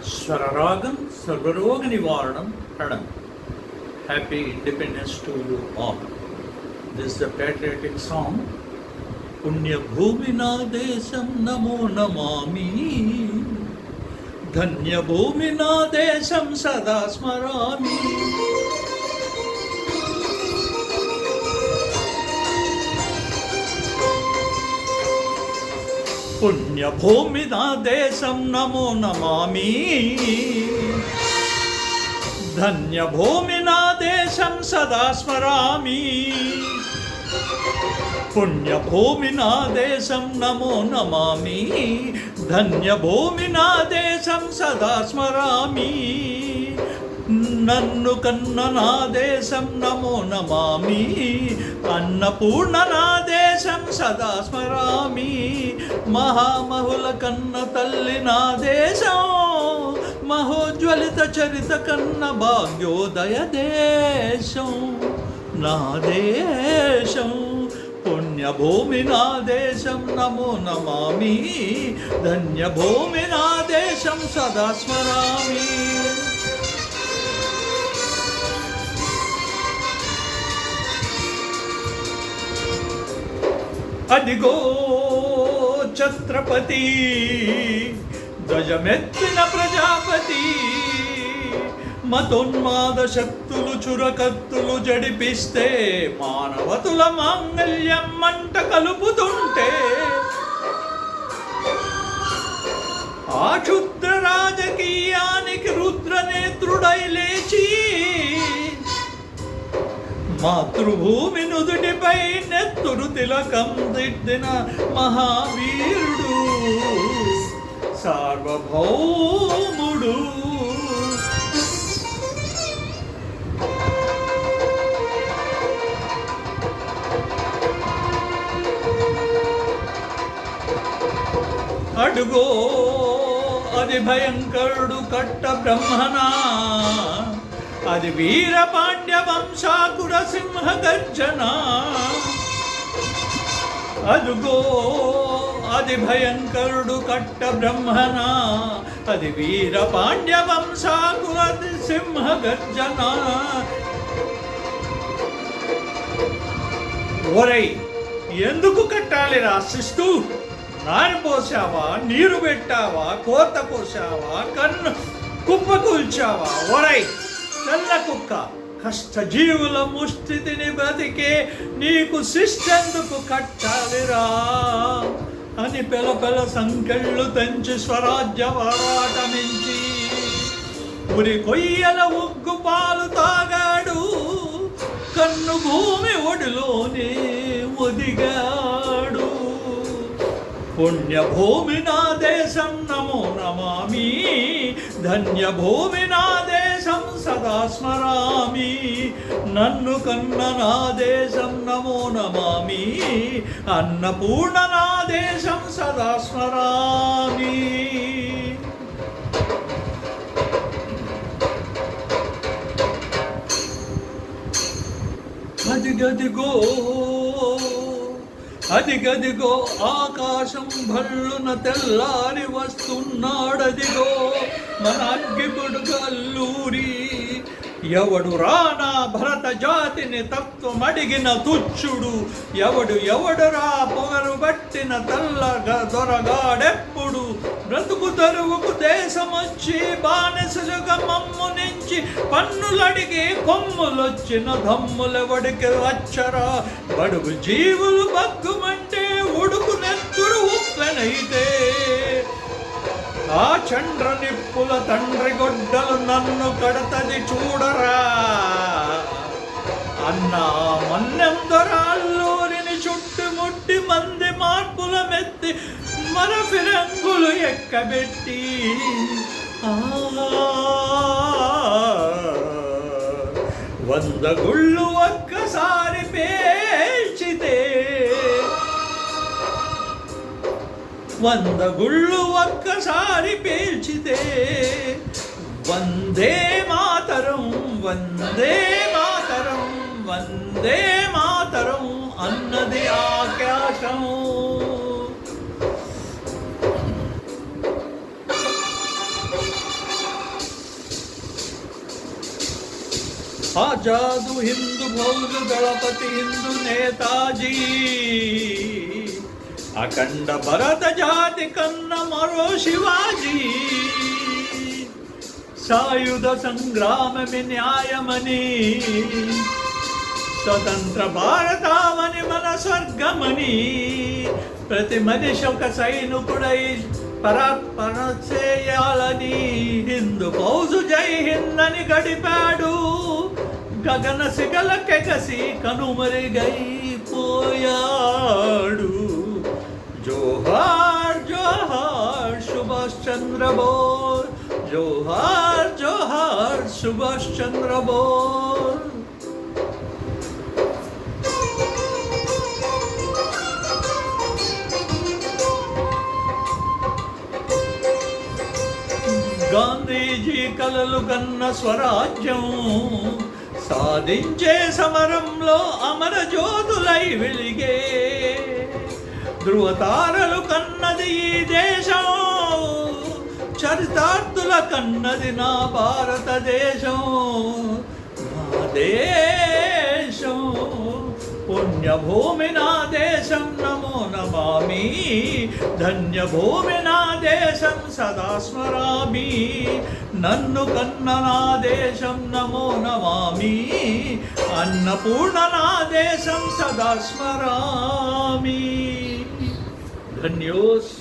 Swararagam, Sarvaroga Nivaranam, Pradam. Happy Independence to you all. This is the patriotic song. Punya Bhumi na desam namo namami. Dhanya Bhumi na desam sada smarami. Punya Bhumi na desam namo namami. Dhanya Bhumi na desam sada smarami. Punya Bhumi na desam namo namami. Dhanya Bhumi na desam sada smarami. నన్ను కన్న నా దేశం నమో నమామి. అన్నపూర్ణ నా దేశం సదా స్మరామి. మహామహుల కన్న తల్లి నా దేశం. మహోజ్వలిత చరిత కన్న భాగ్యోదయ దేశం నా దేశం. పుణ్యభూమి నా దేశం నమో నమామి. ధన్యభూమి నా దేశం సదా స్మరామి. అదిగో ఛత్రపతి ధ్వజమెత్తిన ప్రజాపతి. మతోన్మాద శక్తులు చురకత్తులు జడిపిస్తే మానవతుల మాంగళ్యం మంట కలుపుతుంటే ఆ క్షుద్ర రాజకీయానికి రుద్రనేత్రుడై లేచి మాతృభూమి నుదుటిపై నెత్తురు తిలకం దిద్దిన మహావీరుడు సార్వభౌముడు. అడుగో అది భయంకరుడు కట్ట బ్రహ్మనా. అది వీర పాండ్య వంశాకుర సింహ గర్జన. అదుగో అది భయంకరుడు కట్ట బ్రహ్మణ. అది వీర పాండ్య వంశాకుర సింహ గర్జన. ఒరై, ఎందుకు కట్టాలి రాసిస్తూ? నారు పోసావా, నీరు పెట్టావా, కోత కోసావా, కన్ను కుప్ప కూల్చావా? ఒరై తెల్ల కుక్క, కష్టజీవుల ముస్థితిని బ్రతికే నీకు శిష్టెందుకు కట్టాలిరా అని పెల సంకెళ్ళు తెంచి స్వరాజ్య పోరాటమించి ఉరి కొయ్యల ఉగ్గు పాలు తాగాడు. కన్ను భూమి ఒడిలోనే ఒదిగాడు. పుణ్యభూమి నా దేశం నమో నమామి. ధన్యభూమి నా దేశం సదా స్మరామి. నన్ను కన్న నా దేశం నమో నమామి. అన్నపూర్ణ నా దేశం సదా స్మరామి. అదిగదిగో అదిగదిగో ఆకాశం భల్లున తెల్లారి వస్తున్నాడదిగో మన అగ్గిపుడు గల్లూరి. ఎవడు రానా భరత జాతిని తత్వమడిగిన తుచ్చుడు. ఎవడు రా పొగరు బట్టిన తెల్లగా దొరగాడెప్పుడు. బ్రతుకు తెరువుకు దేశమొచ్చి బానిసలుగా మమ్ము నుంచి పన్నులడిగి కొమ్ములొచ్చిన దమ్ములెవడికి వచ్చరా. బడుగు జీవులు బగ్గుమంటే ఉడుకు నెత్తురు ఉప్పెనైతే ఆ చండ్ర నిప్పుల తండ్రి గొడ్డలు నన్ను కడతది చూడరా అన్నా మన్నెందరాళ్ళూరిని చుట్టుముట్టి మంది మార్పుల మెత్తి మన ఫిరంగులు ఎక్కబెట్టి వంద గుళ్ళు ఒక్కసారి పేల్చితే వంద గుళ్ళు ఒక్కసారి పేల్చితే వందే మాతరం వందే మాతరం వందే మాతరం అన్నది ఆకాశం. ఆజాదు హిందూ ఫౌజు దళపతి హిందూ నేతాజీ అఖండ భరత జాతి కన్న మరో శివాజీ సాయుధ సంగ్రామమి న్యాయమని స్వతంత్ర భారతామని మన స్వర్గమని ప్రతి మనిషి ఒక సైనికుడై పరాత్పర చేయాలని హిందూ ఫౌజు జై హింద్ అని గడిపాడు గగన శిఖలకెగసి కనుమరుగైపోయాడు. జోహార్ జోహార్ సుభాష్ చంద్ర బోస్, జోహార్ జోహార్ సుభాష్ చంద్ర బోస్. గాంధీజీ కలలు కన్న స్వరాజ్యం సాధించే సమరంలో అమర జ్యోతులై వెలిగే ధృవతారలు కన్నది ఈ దేశం, చరితార్థుల కన్నది నా భారతదేశం. నా దేశం పుణ్యభూమి నా దేశం నమో నమామి, ధన్యభూమి నా దేశం సదా స్మరామి. నన్ను కన్న నా దేశం నమో నమామి, అన్నపూర్ణ నా దేశం సదా స్మరామి. ధన్యోస్.